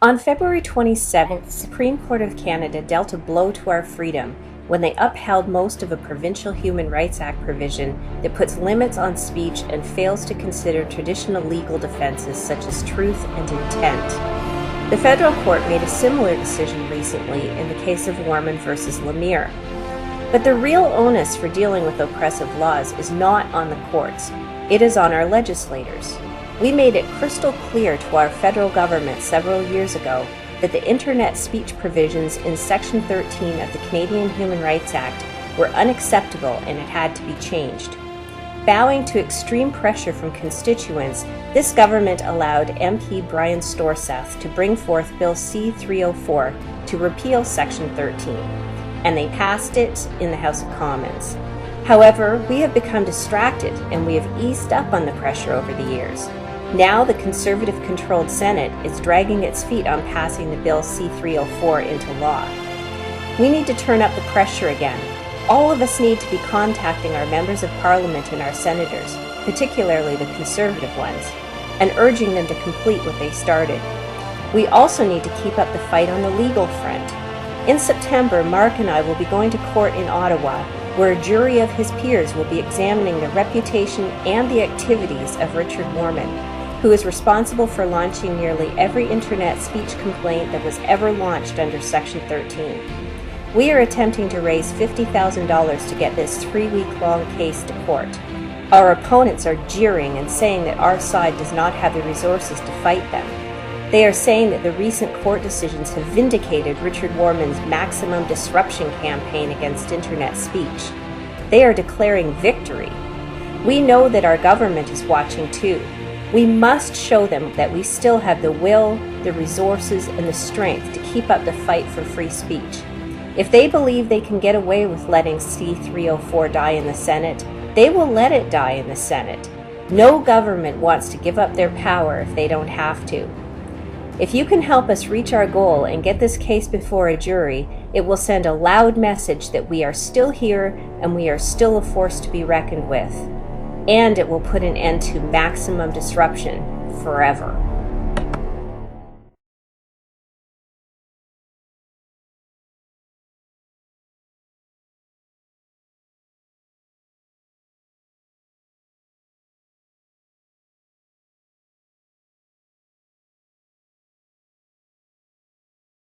On February 27th, the Supreme Court of Canada dealt a blow to our freedom when they upheld most of a Provincial Human Rights Act provision that puts limits on speech and fails to consider traditional legal defenses such as truth and intent. The federal court made a similar decision recently in the case of Warman versus Lemire. But the real onus for dealing with oppressive laws is not on the courts. It is on our legislators. We made it crystal clear to our federal government several years ago that the internet speech provisions in Section 13 of the Canadian Human Rights Act were unacceptable and it had to be changed. Bowing to extreme pressure from constituents, this government allowed MP Brian Storseth to bring forth Bill C-304 to repeal Section 13, and they passed it in the House of Commons. However, we have become distracted and we have eased up on the pressure over the years. Now the Conservative-controlled Senate is dragging its feet on passing the Bill C-304 into law. We need to turn up the pressure again. All of us need to be contacting our members of Parliament and our senators, particularly the Conservative ones, and urging them to complete what they started. We also need to keep up the fight on the legal front. In September, Mark and I will be going to court in Ottawa, where a jury of his peers will be examining the reputation and the activities of Richard Warman, who is responsible for launching nearly every internet speech complaint that was ever launched under Section 13. We are attempting to raise $50,000 to get this 3-week-long case to court. Our opponents are jeering and saying that our side does not have the resources to fight them. They are saying that the recent court decisions have vindicated Richard Warman's maximum disruption campaign against internet speech. They are declaring victory. We know that our government is watching too. We must show them that we still have the will, the resources, and the strength to keep up the fight for free speech. If they believe they can get away with letting C-304 die in the Senate, they will let it die in the Senate. No government wants to give up their power if they don't have to. If you can help us reach our goal and get this case before a jury, it will send a loud message that we are still here and we are still a force to be reckoned with. And it will put an end to maximum disruption forever.